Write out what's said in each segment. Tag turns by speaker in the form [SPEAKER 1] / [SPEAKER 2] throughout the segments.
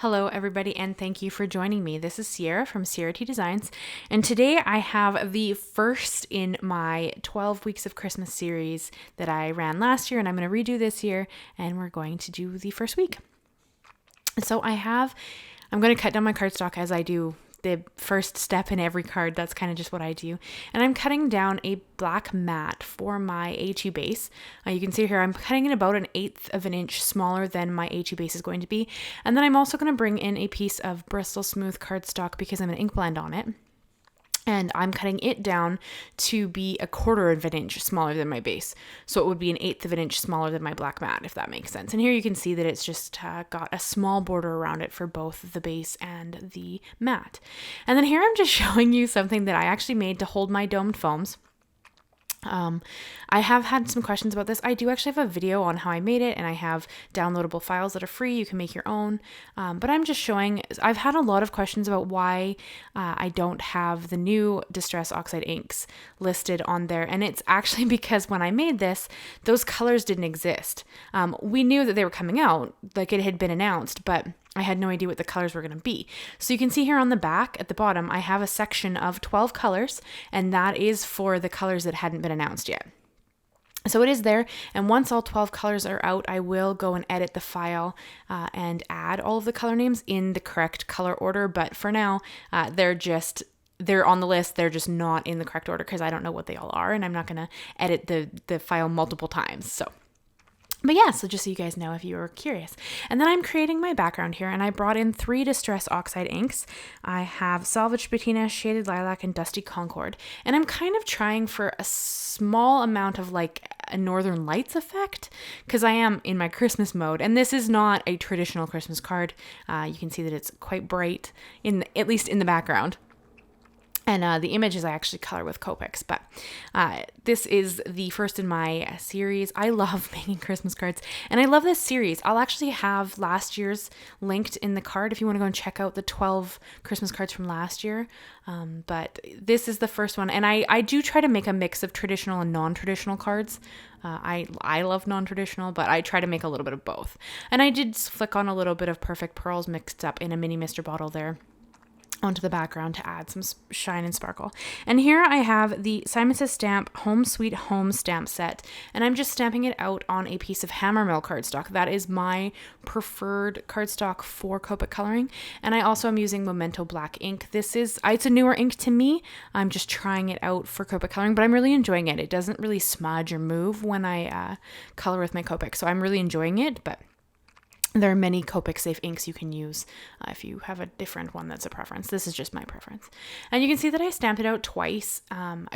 [SPEAKER 1] Hello everybody and thank you for joining me. This is Sierra from Sierra T Designs, and today I have the first in my 12 weeks of Christmas series that I ran last year, and I'm going to redo this year, and we're going to do the first week. So I'm going to cut down my cardstock as I do the first step in every card. That's kind of just what I do. And I'm cutting down a black mat for my HU base. You can see here I'm cutting it about 1/8 of an inch smaller than my HU base is going to be. And then I'm also going to bring in a piece of Bristol Smooth cardstock because I'm going to ink blend on it. And I'm cutting it down to be 1/4 of an inch smaller than my base. So it would be 1/8 of an inch smaller than my black mat, if that makes sense. And here you can see that it's just got a small border around it for both the base and the mat. And then here I'm just showing you something that I actually made to hold my domed foams. I have had some questions about this. I do actually have a video on how I made it, and I have downloadable files that are free. You can make your own. But I'm just showing, I've had a lot of questions about why I don't have the new Distress Oxide inks listed on there. And it's actually because when I made this, those colors didn't exist. We knew that they were coming out, like it had been announced, but I had no idea what the colors were going to be. So you can see here on the back at the bottom, I have a section of 12 colors, and that is for the colors that hadn't been announced yet. So it is there, and once all 12 colors are out, I will go and edit the file and add all of the color names in the correct color order. But for now, they're on the list. They're just not in the correct order because I don't know what they all are, and I'm not going to edit the file multiple times. But yeah, so just so you guys know if you were curious. And then I'm creating my background here, and I brought in 3 Distress Oxide inks. I have Salvaged, Patina, Shaded Lilac, and Dusty Concord. And I'm kind of trying for a small amount of like a Northern Lights effect because I am in my Christmas mode. And this is not a traditional Christmas card. You can see that it's quite bright, at least in the background. And the images I actually color with Copics, but this is the first in my series. I love making Christmas cards, and I love this series. I'll actually have last year's linked in the card if you want to go and check out the 12 Christmas cards from last year. But this is the first one, and I do try to make a mix of traditional and non-traditional cards. I love non-traditional, but I try to make a little bit of both. And I did flick on a little bit of Perfect Pearls mixed up in a mini mister bottle there onto the background to add some shine and sparkle. And here I have the Simon Says Stamp Home Sweet Home stamp set, and I'm just stamping it out on a piece of HammerMill cardstock. That is my preferred cardstock for Copic coloring, and I also am using Memento black ink. It's a newer ink to me. I'm just trying it out for Copic coloring, but I'm really enjoying it. It doesn't really smudge or move when I color with my Copic, so I'm really enjoying it. But there are many Copic safe inks you can use if you have a different one that's a preference. This is just my preference. And you can see that I stamped it out twice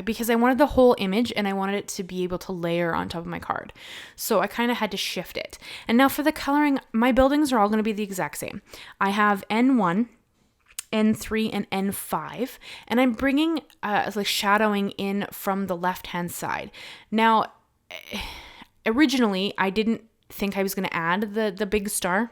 [SPEAKER 1] because I wanted the whole image and I wanted it to be able to layer on top of my card. So I kind of had to shift it. And now for the coloring, my buildings are all going to be the exact same. I have N1, N3, and N5, and I'm bringing like shadowing in from the left-hand side. Now, originally, I didn't think I was going to add the big star.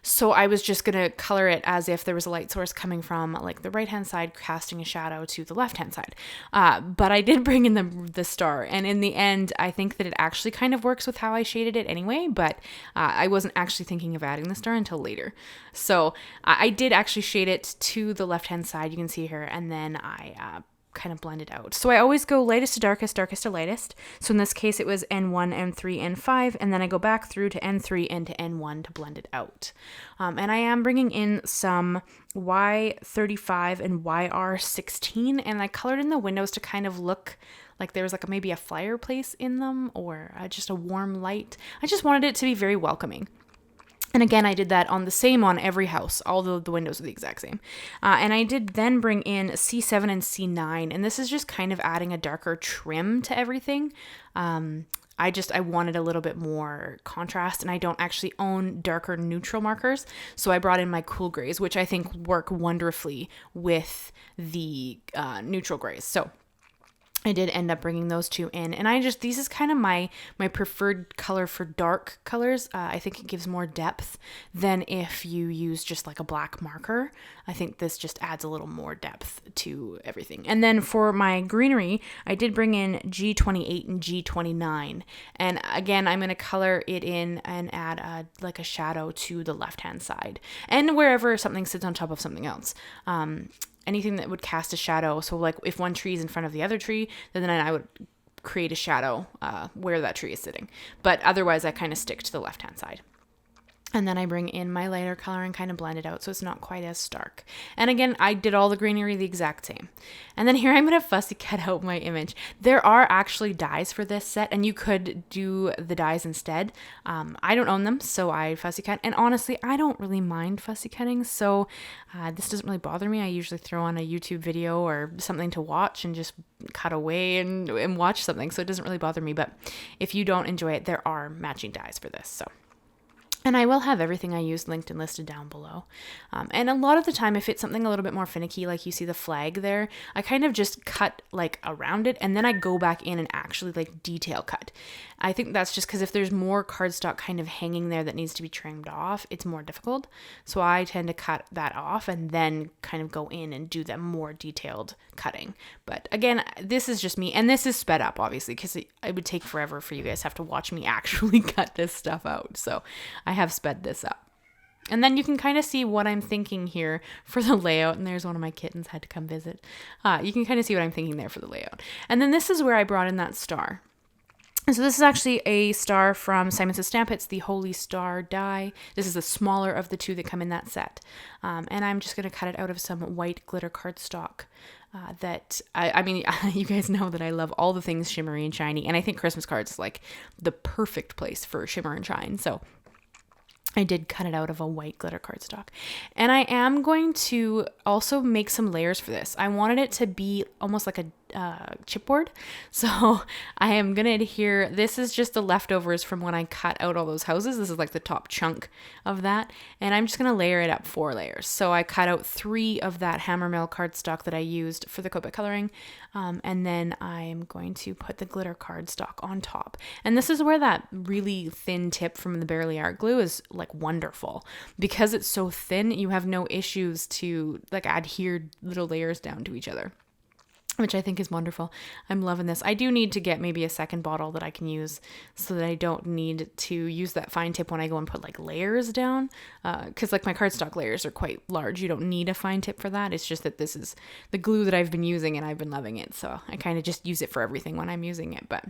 [SPEAKER 1] So I was just going to color it as if there was a light source coming from like the right hand side, casting a shadow to the left hand side. But I did bring in the star, and in the end, I think that it actually kind of works with how I shaded it anyway, but I wasn't actually thinking of adding the star until later. So I did actually shade it to the left hand side, you can see here, and then I kind of blend it out. So I always go lightest to darkest, darkest to lightest. So in this case, it was N1, N3, N5, and then I go back through to N3 and to N1 to blend it out. And I am bringing in some Y35 and YR16, and I colored in the windows to kind of look like there was like maybe a fireplace in them or just a warm light. I just wanted it to be very welcoming. And again, I did that on every house, although the windows are the exact same. And I did then bring in C7 and C9, and this is just kind of adding a darker trim to everything. I wanted a little bit more contrast, and I don't actually own darker neutral markers, so I brought in my cool grays, which I think work wonderfully with the neutral grays. So I did end up bringing those two in, and these is kind of my preferred color for dark colors. I think it gives more depth than if you use just like a black marker. I think this just adds a little more depth to everything. And then for my greenery, I did bring in G28 and G29, and again, I'm going to color it in and add like a shadow to the left-hand side and wherever something sits on top of something else. Anything that would cast a shadow. So like if one tree is in front of the other tree, then I would create a shadow where that tree is sitting. But otherwise I kind of stick to the left-hand side. And then I bring in my lighter color and kind of blend it out so it's not quite as stark. And again, I did all the greenery the exact same. And then here I'm going to fussy cut out my image. There are actually dies for this set, and you could do the dies instead. I don't own them, so I fussy cut. And honestly, I don't really mind fussy cutting, so this doesn't really bother me. I usually throw on a YouTube video or something to watch and just cut away and watch something, so it doesn't really bother me. But if you don't enjoy it, there are matching dies for this, so. And I will have everything I used linked and listed down below. And a lot of the time, if it's something a little bit more finicky, like you see the flag there, I kind of just cut like around it, and then I go back in and actually like detail cut. I think that's just because if there's more cardstock kind of hanging there that needs to be trimmed off, it's more difficult. So I tend to cut that off and then kind of go in and do that more detailed cutting. But again, this is just me, and this is sped up obviously because it would take forever for you guys to have to watch me actually cut this stuff out. So I have sped this up. And then you can kind of see what I'm thinking here for the layout. And there's one of my kittens had to come visit. You can kind of see what I'm thinking there for the layout. And then this is where I brought in that star. So this is actually a star from Simon Says Stamp. It's the Holy Star die. This is the smaller of the two that come in that set. And I'm just going to cut it out of some white glitter cardstock. I mean, you guys know that I love all the things shimmery and shiny. And I think Christmas cards is like the perfect place for shimmer and shine. So I did cut it out of a white glitter cardstock. And I am going to also make some layers for this. I wanted it to be almost like a chipboard. So I am going to adhere, this is just the leftovers from when I cut out all those houses. This is like the top chunk of that. And I'm just going to layer it up 4 layers. So I cut out 3 of that HammerMill cardstock that I used for the coat coloring. And then I'm going to put the glitter cardstock on top. And this is where that really thin tip from the Barely Art glue is like wonderful. Because it's so thin, you have no issues to like adhere little layers down to each other, which I think is wonderful. I'm loving this. I do need to get maybe a second bottle that I can use so that I don't need to use that fine tip when I go and put like layers down. Because like my cardstock layers are quite large. You don't need a fine tip for that. It's just that this is the glue that I've been using and I've been loving it. So I kind of just use it for everything when I'm using it. But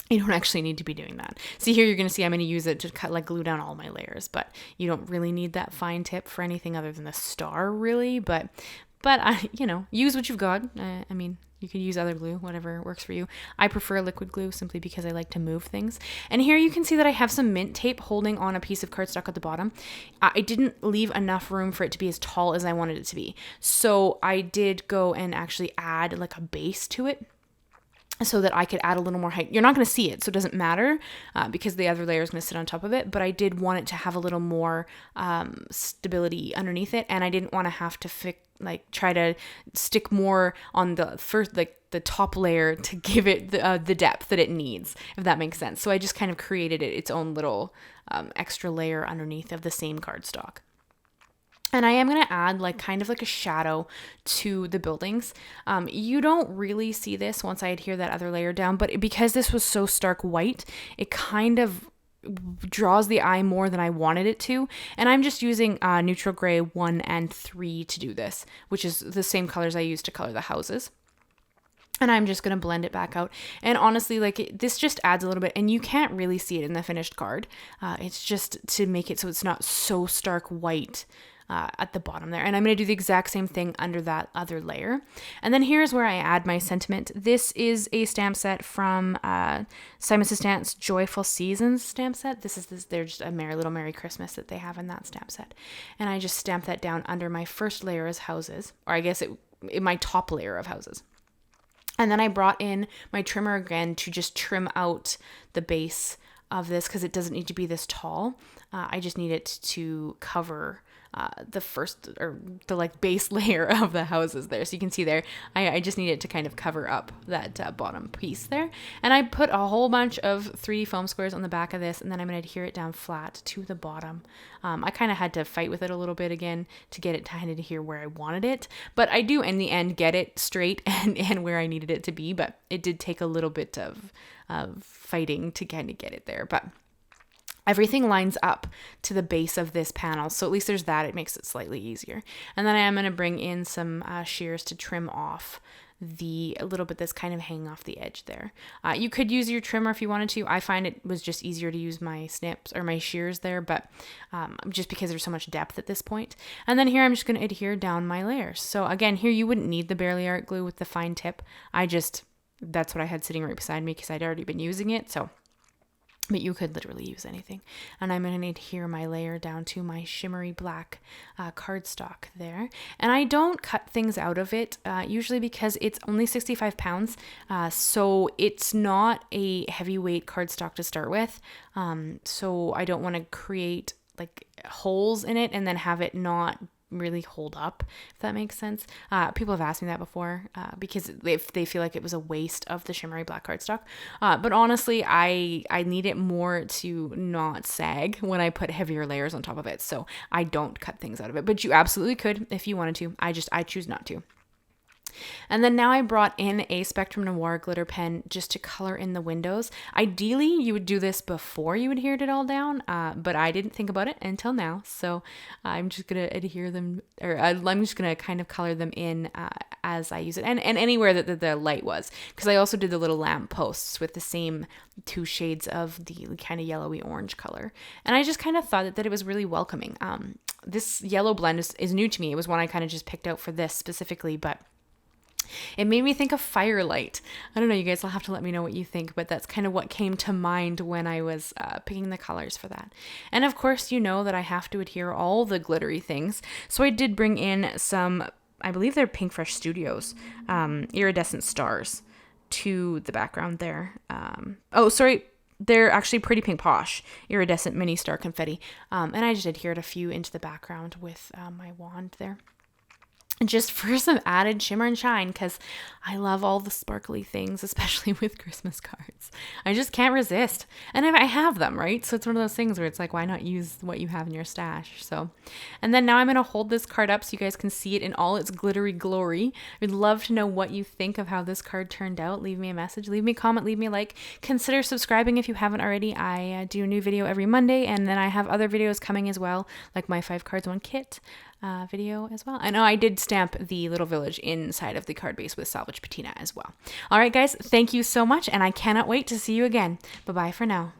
[SPEAKER 1] you don't actually need to be doing that. See here, you're going to see I'm going to use it to cut like glue down all my layers. But you don't really need that fine tip for anything other than the star really. But I, use what you've got. I mean, you could use other glue, whatever works for you. I prefer liquid glue simply because I like to move things. And here you can see that I have some mint tape holding on a piece of cardstock at the bottom. I didn't leave enough room for it to be as tall as I wanted it to be. So I did go and actually add like a base to it, so that I could add a little more height. You're not going to see it, so it doesn't matter because the other layer is going to sit on top of it, but I did want it to have a little more stability underneath it, and I didn't want to have to try to stick more on the first, the top layer to give it the depth that it needs, if that makes sense. So I just kind of created its own little extra layer underneath of the same cardstock. And I am going to add kind of like a shadow to the buildings. You don't really see this once I adhere that other layer down, but because this was so stark white, it kind of draws the eye more than I wanted it to. And I'm just using neutral gray 1 and 3 to do this, which is the same colors I used to color the houses. And I'm just going to blend it back out. And honestly, this just adds a little bit, and you can't really see it in the finished card. It's just to make it so it's not so stark white at the bottom there. And I'm going to do the exact same thing under that other layer. And then here's where I add my sentiment. This is a stamp set from Simon Says Stamp's Joyful Seasons stamp set. They're just a Little Merry Christmas that they have in that stamp set. And I just stamp that down under my first layer as houses, or I guess my top layer of houses. And then I brought in my trimmer again to just trim out the base of this because it doesn't need to be this tall. I just need it to cover the first, or the like base layer of the houses there. So you can see there, I just need it to kind of cover up that bottom piece there. And I put a whole bunch of 3D foam squares on the back of this, and then I'm going to adhere it down flat to the bottom. I kind of had to fight with it a little bit again to get it to adhere where I wanted it, but I do in the end get it straight and where I needed it to be, but it did take a little bit of fighting to kind of get it there. But everything lines up to the base of this panel, so at least there's that. It makes it slightly easier. And then I am going to bring in some shears to trim off a little bit that's kind of hanging off the edge there. You could use your trimmer if you wanted to. I find it was just easier to use my snips or my shears there, but just because there's so much depth at this point. And then here I'm just going to adhere down my layers. So again, here you wouldn't need the Barely Art glue with the fine tip. That's what I had sitting right beside me because I'd already been using it. But you could literally use anything. And I'm going to adhere my layer down to my shimmery black cardstock there. And I don't cut things out of it, usually because it's only 65 pounds. So it's not a heavyweight cardstock to start with. So I don't want to create like holes in it and then have it not really hold up, if that makes sense. People have asked me that before because if they feel like it was a waste of the shimmery black cardstock. But honestly, I need it more to not sag when I put heavier layers on top of it. So I don't cut things out of it, but you absolutely could if you wanted to. I choose not to. And then now I brought in a Spectrum Noir glitter pen just to color in the windows. Ideally, you would do this before you adhered it all down, but I didn't think about it until now. So I'm just going to adhere them, or I'm just going to kind of color them in as I use it. And anywhere that the light was, because I also did the little lamp posts with the same 2 shades of the kind of yellowy orange color. And I just kind of thought that it was really welcoming. This yellow blend is new to me. It was one I kind of just picked out for this specifically, but it made me think of Firelight. I don't know, you guys will have to let me know what you think, but that's kind of what came to mind when I was picking the colors for that. And of course, you know that I have to adhere all the glittery things. So I did bring in some, I believe they're Pink Fresh Studios, iridescent stars to the background there. They're actually Pretty Pink Posh, iridescent mini star confetti. And I just adhered a few into the background with my wand there. Just for some added shimmer and shine, because I love all the sparkly things, especially with Christmas cards. I just can't resist. And I have them, right? So it's one of those things where it's like, why not use what you have in your stash? So, and then now I'm going to hold this card up so you guys can see it in all its glittery glory. I'd love to know what you think of how this card turned out. Leave me a message, leave me a comment, leave me a like. Consider subscribing if you haven't already. I do a new video every Monday, and then I have other videos coming as well, like my 5 cards 1 kit video as well. I know I did stamp the little village inside of the card base with Salvaged Patina as well. All right, guys, thank you so much, and I cannot wait to see you again. Bye-bye for now.